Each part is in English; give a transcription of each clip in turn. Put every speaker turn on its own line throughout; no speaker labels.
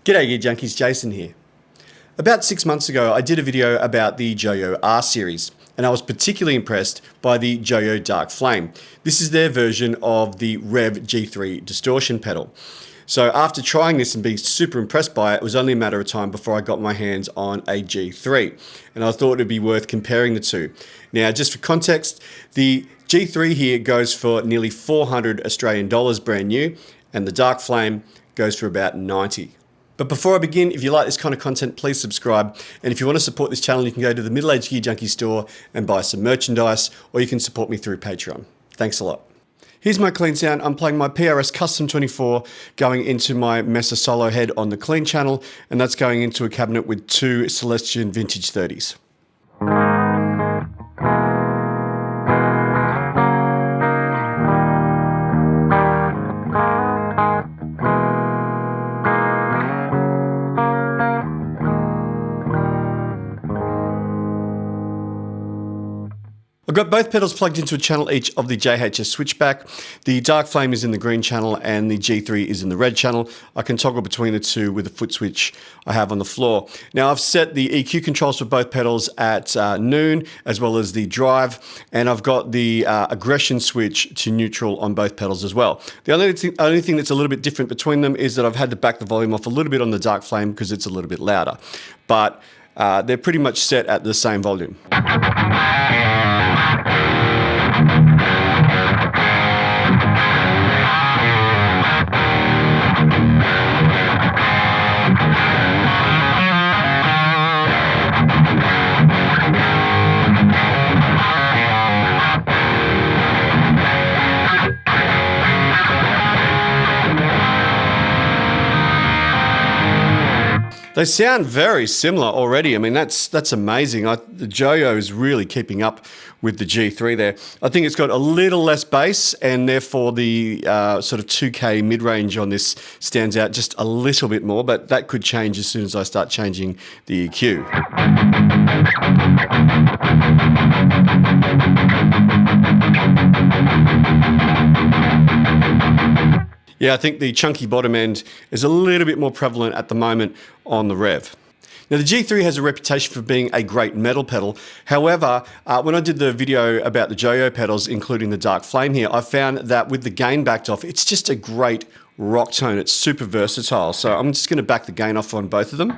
G'day Gear Junkies, Jason here. About 6 months ago I did a video about the Joyo R series and I was particularly impressed by the Joyo Dark Flame. This is their version of the Revv G3 distortion pedal. So after trying this and being super impressed by it was only a matter of time before I got my hands on a G3 and I thought it'd be worth comparing the two. Now just for context, the G3 here goes for nearly 400 Australian dollars brand new and the Dark Flame goes for about 90. But before I begin, if you like this kind of content, please subscribe. And if you want to support this channel, you can go to the Middle Aged Gear Junkie store and buy some merchandise, or you can support me through Patreon. Thanks a lot. Here's my clean sound. I'm playing my PRS Custom 24 going into my Mesa Solo head on the clean channel, and that's going into a cabinet with two Celestion Vintage 30s. I've got both pedals plugged into a channel each of the JHS switchback. The Dark Flame is in the green channel and the G3 is in the red channel. I can toggle between the two with the foot switch I have on the floor. Now I've set the EQ controls for both pedals at noon as well as the drive, and I've got the aggression switch to neutral on both pedals as well. The only thing that's a little bit different between them is that I've had to back the volume off a little bit on the Dark Flame because it's a little bit louder, but they're pretty much set at the same volume. They sound very similar already. I mean, that's amazing. The Joyo is really keeping up with the G3 there. I think it's got a little less bass and therefore the sort of 2K mid-range on this stands out just a little bit more, but that could change as soon as I start changing the EQ. Yeah, I think the chunky bottom end is a little bit more prevalent at the moment on the Revv. Now the G3 has a reputation for being a great metal pedal. However, when I did the video about the Joyo pedals, including the Dark Flame here, I found that with the gain backed off, it's just a great rock tone. It's super versatile. So I'm just going to back the gain off on both of them.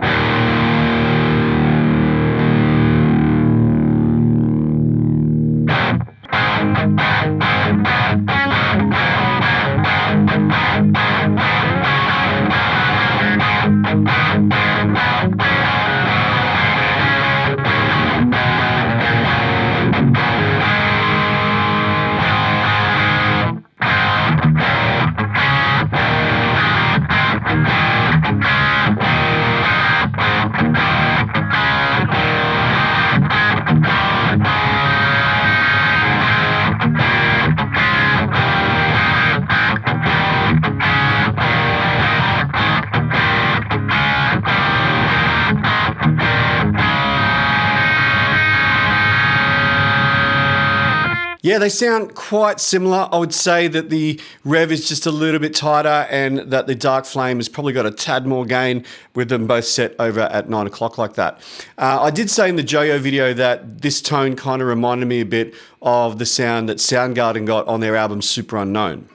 Yeah, they sound quite similar. I would say that the Revv is just a little bit tighter and that the Dark Flame has probably got a tad more gain with them both set over at 9 o'clock like that. I did say in the Joyo video that this tone kind of reminded me a bit of the sound that Soundgarden got on their album Super Unknown.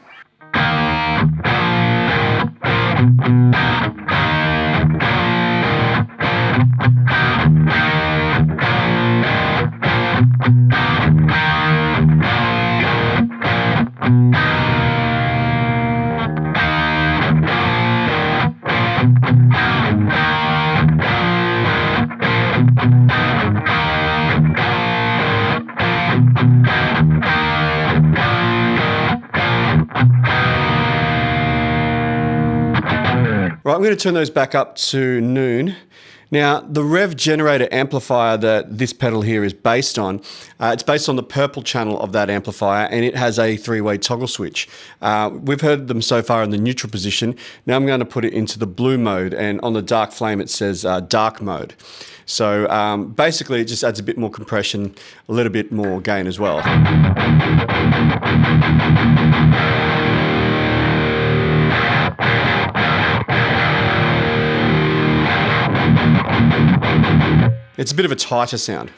Right, I'm going to turn those back up to noon. Now, the Revv generator amplifier that this pedal here is based on, it's based on the purple channel of that amplifier, and it has a three-way toggle switch. We've heard them so far in the neutral position. Now I'm going to put it into the blue mode, and on the Dark Flame it says dark mode. So basically it just adds a bit more compression, a little bit more gain as well. It's a bit of a tighter sound.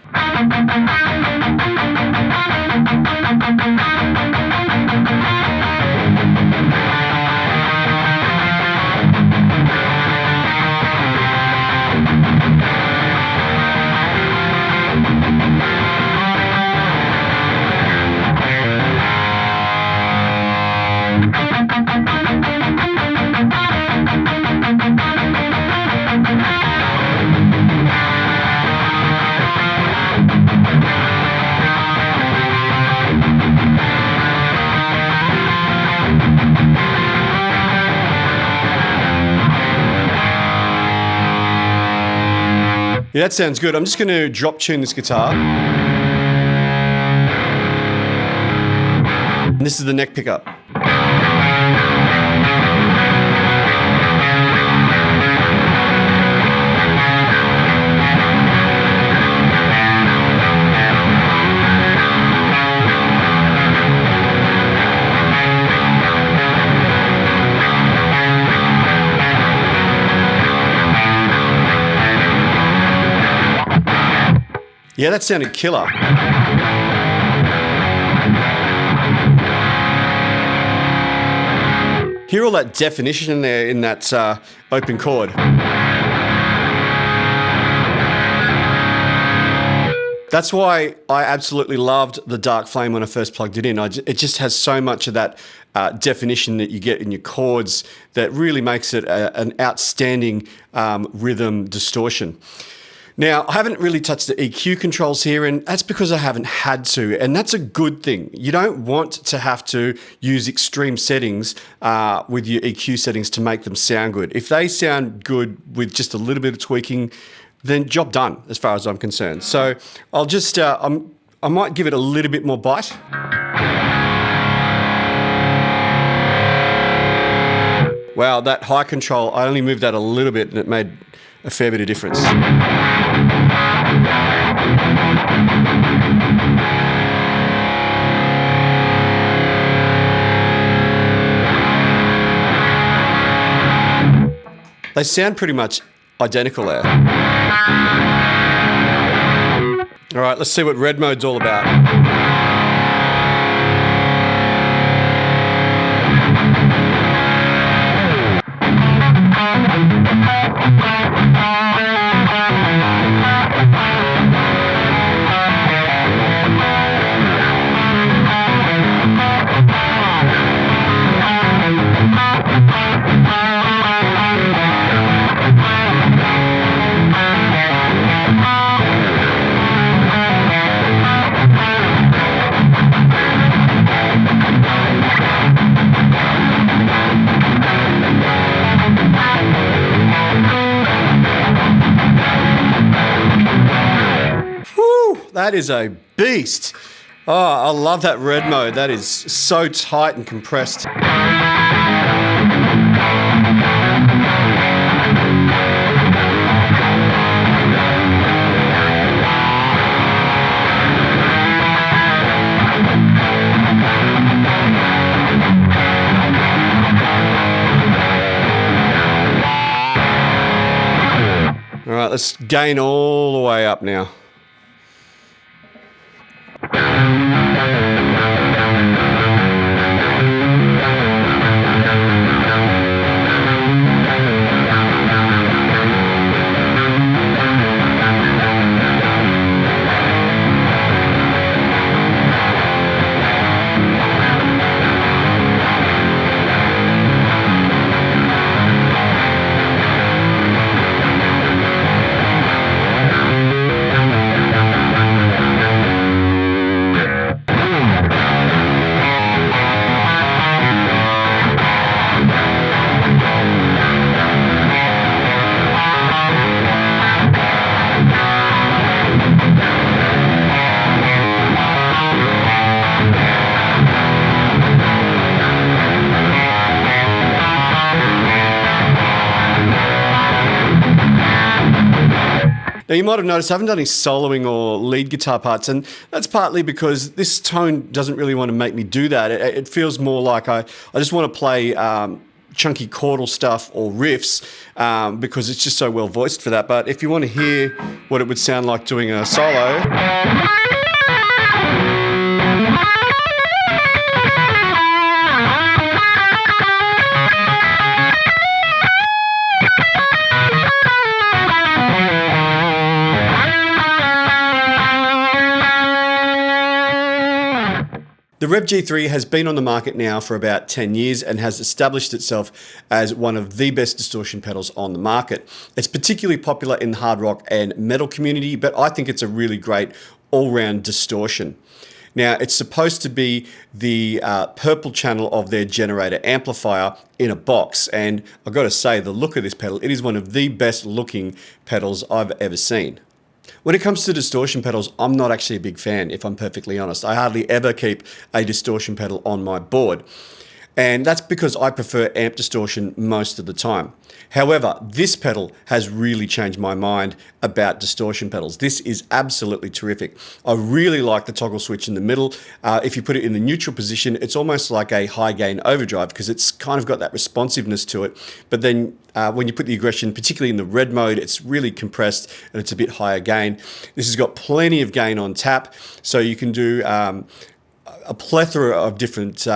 Yeah, that sounds good. I'm just going to drop tune this guitar. And this is the neck pickup. Yeah, that sounded killer. Hear all that definition in there in that open chord. That's why I absolutely loved the Dark Flame when I first plugged it in. It just has so much of that definition that you get in your chords that really makes it an outstanding rhythm distortion. Now, I haven't really touched the EQ controls here, and that's because I haven't had to, and that's a good thing. You don't want to have to use extreme settings with your EQ settings to make them sound good. If they sound good with just a little bit of tweaking, then job done, as far as I'm concerned. So I'll just, I might give it a little bit more bite. Wow, that high control, I only moved that a little bit and it made a fair bit of difference. They sound pretty much identical there. All right, let's see what red mode's all about. That is a beast. Oh, I love that red mode. That is so tight and compressed. All right, let's gain all the way up now. Now you might have noticed I haven't done any soloing or lead guitar parts, and that's partly because this tone doesn't really want to make me do that. It feels more like I just want to play chunky chordal stuff or riffs because it's just so well voiced for that. But if you want to hear what it would sound like doing a solo, the Revv G3 has been on the market now for about 10 years and has established itself as one of the best distortion pedals on the market. It's particularly popular in the hard rock and metal community, but I think it's a really great all-round distortion. Now, it's supposed to be the purple channel of their generator amplifier in a box, and I've got to say, the look of this pedal, it is one of the best looking pedals I've ever seen. When it comes to distortion pedals, I'm not actually a big fan, if I'm perfectly honest. I hardly ever keep a distortion pedal on my board. And that's because I prefer amp distortion most of the time. However, this pedal has really changed my mind about distortion pedals. This is absolutely terrific. I really like the toggle switch in the middle. If you put it in the neutral position, it's almost like a high gain overdrive because it's kind of got that responsiveness to it. But then when you put the aggression, particularly in the red mode, it's really compressed and it's a bit higher gain. This has got plenty of gain on tap, so you can do a plethora of different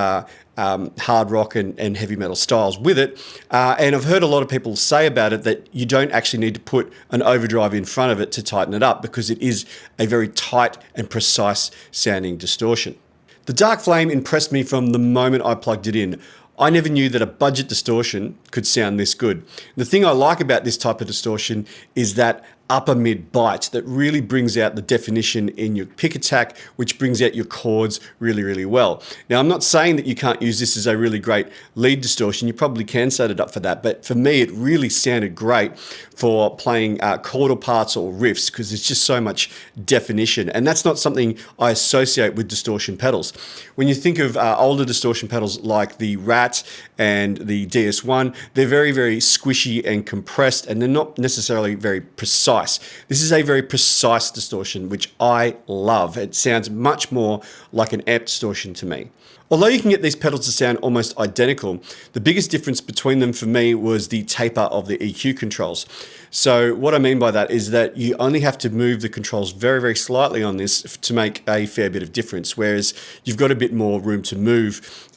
hard rock and heavy metal styles with it. And I've heard a lot of people say about it that you don't actually need to put an overdrive in front of it to tighten it up because it is a very tight and precise sounding distortion. The Dark Flame impressed me from the moment I plugged it in. I never knew that a budget distortion could sound this good. The thing I like about this type of distortion is that upper mid bite that really brings out the definition in your pick attack, which brings out your chords really, really well. Now, I'm not saying that you can't use this as a really great lead distortion. You probably can set it up for that, but for me, it really sounded great for playing chordal parts or riffs because there's just so much definition, and that's not something I associate with distortion pedals. When you think of older distortion pedals like the Rat and the DS1, they're very, very squishy and compressed, and they're not necessarily very precise. This is a very precise distortion, which I love. It sounds much more like an amp distortion to me. Although you can get these pedals to sound almost identical, the biggest difference between them for me was the taper of the EQ controls. So what I mean by that is that you only have to move the controls very, very slightly on this to make a fair bit of difference, whereas you've got a bit more room to move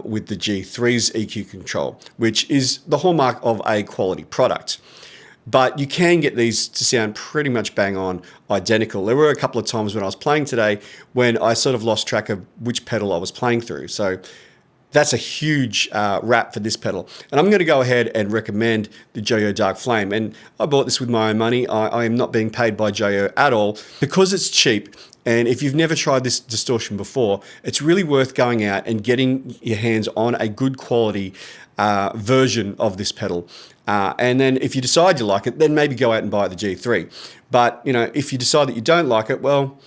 with the G3's EQ control, which is the hallmark of a quality product. But you can get these to sound pretty much bang on identical. There were a couple of times when I was playing today when I sort of lost track of which pedal I was playing through. So that's a huge wrap for this pedal. And I'm going to go ahead and recommend the Joyo Dark Flame. And I bought this with my own money. I am not being paid by Joyo at all because it's cheap. And if you've never tried this distortion before, it's really worth going out and getting your hands on a good quality version of this pedal. And then if you decide you like it, then maybe go out and buy the G3. But, you know, if you decide that you don't like it, well,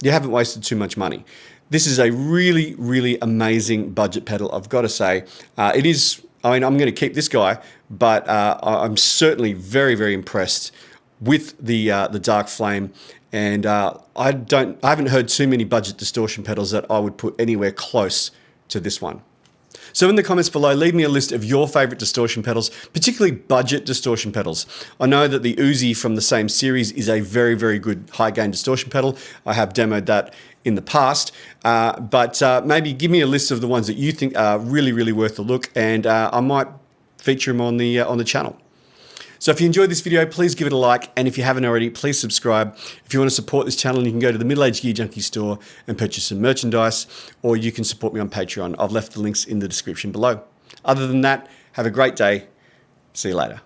you haven't wasted too much money. This is a really, really amazing budget pedal, I've got to say. It is, I mean, I'm going to keep this guy, but I'm certainly very, very impressed with the Dark Flame. And I haven't heard too many budget distortion pedals that I would put anywhere close to this one. So in the comments below, leave me a list of your favorite distortion pedals, particularly budget distortion pedals. I know that the Uzi from the same series is a very, very good high gain distortion pedal. I have demoed that in the past, but maybe give me a list of the ones that you think are really, really worth a look, and I might feature them on the channel. So if you enjoyed this video, please give it a like, and if you haven't already, please subscribe. If you want to support this channel, you can go to the Middle Age Gear Junkie store and purchase some merchandise, or you can support me on Patreon. I've left the links in the description below. Other than that, have a great day. See you later.